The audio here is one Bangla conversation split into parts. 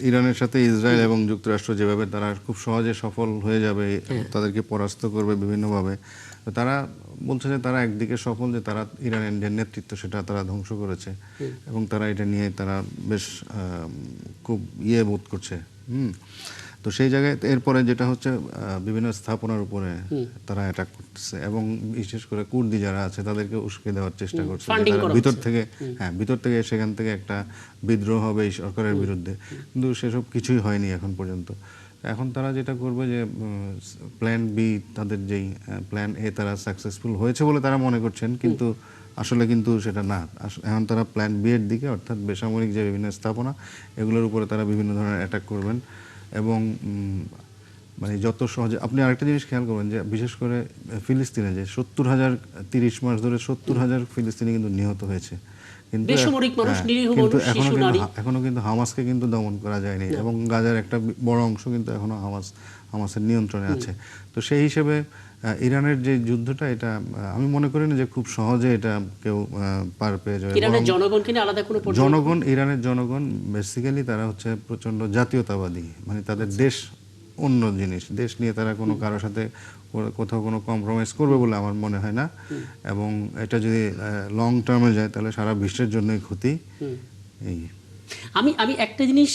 ইরানের সাথে ইসরায়েল এবং যুক্তরাষ্ট্র যেভাবে তারা খুব সহজে সফল হয়ে যাবে, তাদেরকে পরাস্ত করবে বিভিন্নভাবে, তারা বলছে যে তারা একদিকে সফল, যে তারা ইরানের যে নেতৃত্ব সেটা তারা ধ্বংস করেছে এবং তারা এটা নিয়ে তারা বেশ খুব বোধ করছে। তো সেই জায়গায় এরপরে যেটা হচ্ছে বিভিন্ন স্থাপনার উপরে তারা অ্যাটাক করতেছে এবং বিশেষ করে কুর্দি যারা আছে তাদেরকে উস্কে দেওয়ার চেষ্টা করছে, ভিতর থেকে ভিতর থেকে সেখান থেকে একটা বিদ্রোহ হবে এই সরকারের বিরুদ্ধে, কিন্তু সেসব কিছুই হয়নি এখন পর্যন্ত। এখন তারা যেটা করবে যে প্ল্যান বি, তাদের যেই প্ল্যান এ তারা সাকসেসফুল হয়েছে বলে তারা মনে করছেন, কিন্তু আসলে কিন্তু সেটা না। এখন তারা প্ল্যান বি এর দিকে, অর্থাৎ বেসামরিক যে বিভিন্ন স্থাপনা এগুলোর উপরে তারা বিভিন্ন ধরনের অ্যাটাক করবেন এবং মানে যত সহজে। আপনি আরেকটা জিনিস খেয়াল করবেন যে বিশেষ করে ফিলিস্তিনে যে 70,000 30 মাস ধরে 70,000 ফিলিস্তিনি কিন্তু নিহত হয়েছে, কিন্তু এখনো কিন্তু হামাসকে কিন্তু দমন করা যায়নি এবং গাজার একটা বড় অংশ কিন্তু এখনো হামাসের নিয়ন্ত্রণে আছে। তো সেই হিসেবে ইরানের যে যুদ্ধটা, এটা আমি মনে করি না যে খুব সহজে এটা কেউ পার পেয়ে যাবে। ইরানের জনগণ বেসিক্যালি তারা হচ্ছে প্রচন্ড জাতীয়তাবাদী, মানে তাদের দেশ অন্য জিনিস, দেশ নিয়ে তারা কোনো কারোর সাথে কোথাও কোনো কম্প্রোমাইজ করবে বলে আমার মনে হয় না। এবং এটা যদি লং টার্মে যায় তাহলে সারা বিশ্বের জন্যই ক্ষতি। এই আমি একটা জিনিস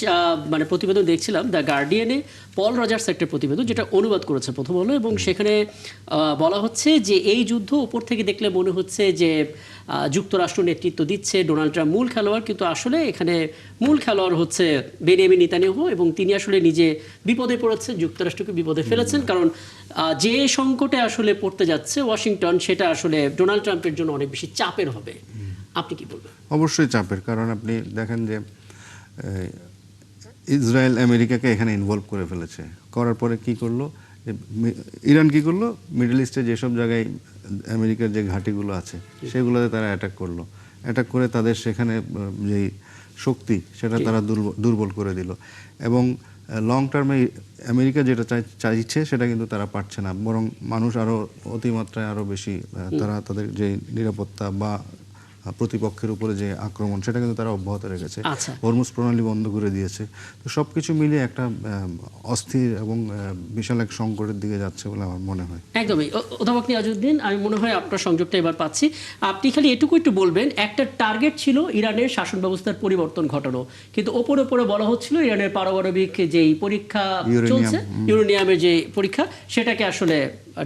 মানে প্রতিবেদন দেখছিলাম দ্য গার্ডিয়ানে, পল রজার্স একটা প্রতিবেদন যেটা অনুবাদ করেছে প্রথম আলো, এবং সেখানে বলা হচ্ছে যে এই যুদ্ধ উপর থেকে দেখলে মনে হচ্ছে যে যুক্তরাষ্ট্র নেতৃত্ব দিচ্ছে, ডোনাল্ড ট্রাম্প মূল খেলোয়াড়, কিন্তু আসলে এখানে মূল খেলোয়াড় হচ্ছে বেনিয়ামিন নেতানিয়াহু, এবং তিনি আসলে নিজে বিপদে পড়েছেন, যুক্তরাষ্ট্রকে বিপদে ফেলেছেন। কারণ যে সংকটে আসলে পড়তে যাচ্ছে ওয়াশিংটন, সেটা আসলে ডোনাল্ড ট্রাম্পের জন্য অনেক বেশি চাপের হবে। আপনি কি বলবেন? অবশ্যই চাপের, কারণ আপনি দেখেন যে ইসরায়েল আমেরিকাকে এখানে ইনভলভ করে ফেলেছে, করার পরে কি করলো, ইরান কি করলো, মিডল ইস্টে যেসব জায়গায় আমেরিকার যে ঘাঁটিগুলো আছে সেগুলোতে তারা অ্যাটাক করলো, অ্যাটাক করে তাদের সেখানে যেই শক্তি সেটা তারা দুর্বল করে দিল। এবং লং টার্মে আমেরিকা যেটা চাইছে সেটা কিন্তু তারা পারছে না, বরং মানুষ আরও অতিমাত্রায় আরও বেশি তারা তাদের যে নিরাপত্তা বা প্রতিপক্ষের উপরে যে আক্রমণ সেটা কিন্তু তারা অব্যাহত রেখেছে, হরমুজ প্রণালী বন্ধ করে দিয়েছে। তো সব কিছু মিলিয়ে একটা অস্থির এবং বিশাল এক সংকটের দিকে যাচ্ছে বলে আমার মনে হয়। একদমই। অধ্যাপক নিয়াজউদ্দিন, আমি মনে হয় আপনার সংযোগটা এবার পাচ্ছি। আপনি খালি এটুকু একটু বলবেন, একটা টার্গেট ছিল ইরানের শাসন ব্যবস্থার পরিবর্তন ঘটানো, কিন্তু ওপরে বলা হচ্ছিল ইরানের পারমাণবিক যেই পরীক্ষা চলছে, ইউরেনিয়ামের যে পরীক্ষা, সেটাকে আসলে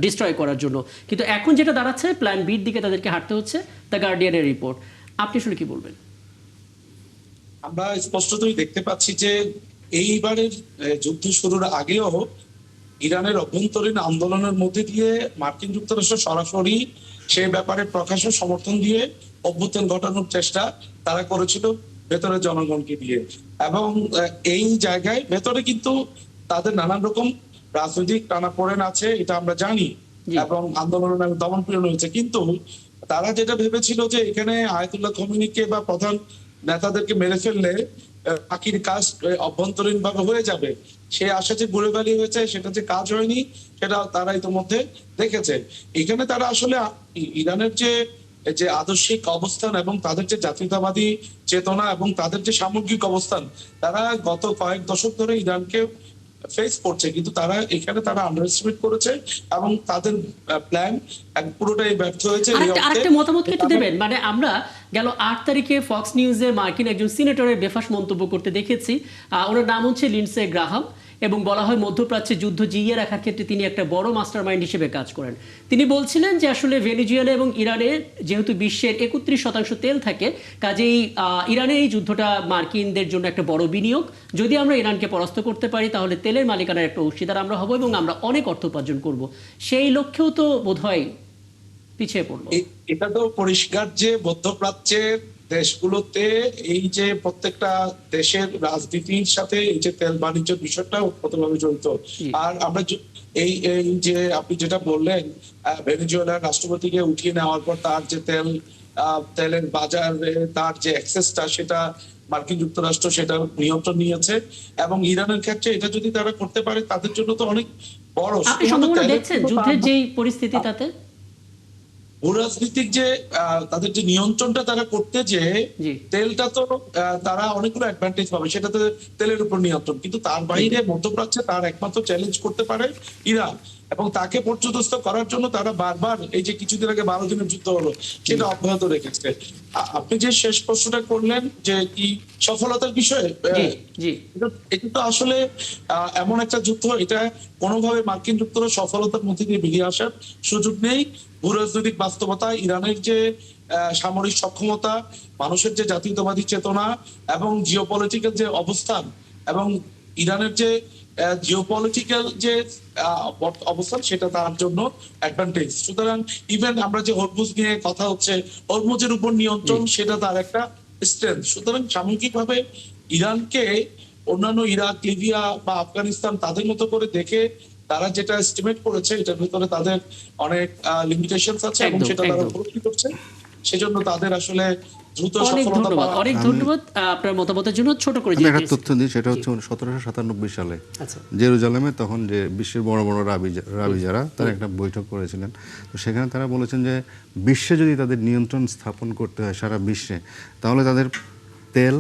ডিস্ট্রয় করার জন্য। কিন্তু এখন যেটা দাঁড়াচ্ছে, প্ল্যান বির দিকে তাদেরকে হাঁটতে হচ্ছে, দ্য গার্ডিয়ানের রিপোর্ট। আপনি আসলে কি বলবেন? আমরা স্পষ্টতই দেখতে পাচ্ছি যে এইবারের যুদ্ধ শুরুর আগেও ইরানের অভ্যন্তরীণ আন্দোলনের মধ্যে দিয়ে মার্কিন যুক্তরাষ্ট্র সরাসরি সে ব্যাপারে প্রকাশ্য সমর্থন দিয়ে অভ্যুত্থান ঘটানোর চেষ্টা তারা করেছিল ভেতরে জনগণকে দিয়ে। এবং এই জায়গায় ভেতরে কিন্তু তাদের নানান রকম রাজনৈতিক টানাপোড়েন আছে, এটা আমরা জানি, এবং আন্দোলনের দমন পীড়ন হয়েছে। কিন্তু তারা যেটা ভেবেছিল যে এখানে আয়াতুল্লাহ খোমেনিকে বা প্রধান নেতাদেরকে মেরে ফেললে বাকির কাজ অভ্যন্তরীণ ভাবে হয়ে যাবে, সে আশা যে ঘুরে বেরিয়ে হয়েছে, সেটা যে কাজ হয়নি সেটা তারা ইতিমধ্যে দেখেছে। এখানে তারা আসলে ইরানের যে আদর্শিক অবস্থান এবং তাদের যে জাতীয়তাবাদী চেতনা এবং তাদের যে সামগ্রিক অবস্থান, তারা গত কয়েক দশক ধরে ইরানকে ফেস করছে, কিন্তু তারা এখানে তারা আন্ডারএস্টিমেট করেছে এবং তাদের প্ল্যান পুরোটাই ব্যর্থ হয়েছে। আরেকটা মতামত একটু দেবেন, মানে আমরা গেল 8 তারিখে ফক্স নিউজে মার্কিন একজন সিনেটরের বেফাস মন্তব্য করতে দেখেছি। ওনার নাম হচ্ছে লিন্ডসে গ্রাহাম, এবং বলা হয় মধ্যপ্রাচ্যে যুদ্ধ জিইয়ে রাখার ক্ষেত্রে তিনি একটা বড় মাস্টার মাইন্ড হিসেবে কাজ করেন। তিনি বলছিলেন যে আসলে ভেনেজুয়েলা এবং ইরানে যেহেতু বিশ্বের 31% তেল থাকে, কাজেই ইরানের এই যুদ্ধটা মার্কিনদের জন্য একটা বড় বিনিয়োগ। যদি আমরা ইরানকে পরাস্ত করতে পারি তাহলে তেলের মালিকানার একটা অংশীদার আমরা হব এবং আমরা অনেক অর্থ উপার্জন করব। সেই লক্ষ্যেও তো বোধহয় পিছিয়ে পড়লো। এটা তো পরিষ্কার যে মধ্যপ্রাচ্যের দেশগুলোতে এই যে প্রত্যেকটা দেশের রাজনীতির সাথে এই যে তেল বাণিজ্য বিষয়টা ওতপ্রোতভাবে জড়িত। আর আমরা এই যে আপনি যেটা বললেন, ভেনেজুয়েলার রাষ্ট্রপতিকে উঠিয়ে নেওয়ার পর তার যে তেলের বাজারে তার যে অ্যাক্সেসটা, সেটা মার্কিন যুক্তরাষ্ট্র সেটা নিয়ন্ত্রণ নিয়েছে। এবং ইরানের ক্ষেত্রে এটা যদি তারা করতে পারে তাদের জন্য তো অনেক বড়। আপনি সম্ভাবনা দেখছেন যুদ্ধের যে পরিস্থিতি তাতে? ভূরাজনীতিক যে তাদের যে নিয়ন্ত্রণটা তারা করতে যে জি। তেলটা তো তারা অনেকগুলো অ্যাডভান্টেজ পাবে, সেটা তো তেলের উপর নিয়ন্ত্রণ, কিন্তু তার বাইরে মধ্যপ্রাচ্যে তার একমাত্র চ্যালেঞ্জ করতে পারে ইরান, এবং তাকে পর্যদস্ত করার জন্য তারা বারবার এই যে কিছুদিন আগে 12 দিনের যুদ্ধ হলো সেটা অব্যাহত রেখেছে। আপনি যে শেষ প্রশ্নটা করলেন যে কি সফলতার বিষয়ে, জি জি এটা তো আসলে এমন একটা যুদ্ধ, এটা কোনোভাবে মার্কিন যুক্তরাষ্ট্র সফলতার মধ্যে দিয়ে বেরিয়ে আসার সুযোগ নেই। ভূরাজনৈতিক বাস্তবতা, ইরানের যে সামরিক সক্ষমতা, মানুষের যে জাতীয়তাবাদী চেতনা এবং জিওপলিটিক্যাল যে অবস্থান, এবং ইরানের যে জিওপলিটিক্যাল যে অবস্থান, সেটা তার জন্য অ্যাডভান্টেজ। সুতরাং ইভেন আমরা যে হরমুজ নিয়ে কথা হচ্ছে, হরমুজের উপর নিয়ন্ত্রণ, সেটা তার একটা স্ট্রেংথ। সুতরাং সামগ্রিকভাবে ইরানকে অন্যান্য ইরাক, লিবিয়া বা আফগানিস্তান তাদের মতো করে দেখে তারা যেটা এস্টিমেট করেছে, এটার ভিতরে তাদের অনেক লিমিটেশনস আছে এবং একদম, সেটা তারা একদম। উপলব্ধি করছে। সেজন্য তাদের আসলে দ্রুত অনেক সফলতা ধন্যবাদ, পাওয়া। অনেক ধন্যবাদ আপনার মতামতের জন্য। ছোট করে আমি যে একটা তথ্য দিই, সেটা হচ্ছে 1797 সালে আচ্ছা জেরুজালেমে তখন যে বিশ্বের বড় বড় রাবি যারা, তারা একটা বৈঠক করেছিলেন। তো সেখানে তারা বলেছেন যে বিশ্বে যদি তাদের নিয়ন্ত্রণ স্থাপন করতে হয় সারা বিশ্বে, তাহলে তাদের তেল,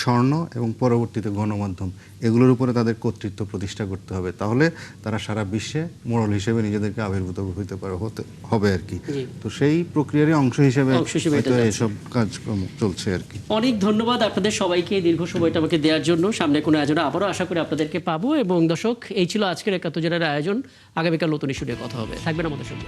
স্বর্ণ এবং পরবর্তীতে গণমাধ্যম, এগুলোর উপরে তাদের কর্তৃত্ব প্রতিষ্ঠা করতে হবে। তাহলে তারা সারা বিশ্বে মোড়ল হিসেবে নিজেদেরকে আবির্ভূত হবে আর কি। জি। তো সেই প্রক্রিয়ারই অংশ হিসেবে অংশ হিসেবে এটা হয়তো যাচ্ছে। এসব কাজকর্ম চলছে আর কি। অনেক ধন্যবাদ আপনাদের সবাইকে দীর্ঘ সময়টা আমাকে দেওয়ার জন্য। সামনে কোনো আয়োজনে আবারও আশা করি আপনাদেরকে পাবো। এবং দর্শক, এই ছিল আজকের ৭১ জনের আয়োজন। আগামীকাল নতুন ইস্যু নিয়ে কথা হবে, থাকবেন আমাদের সঙ্গে।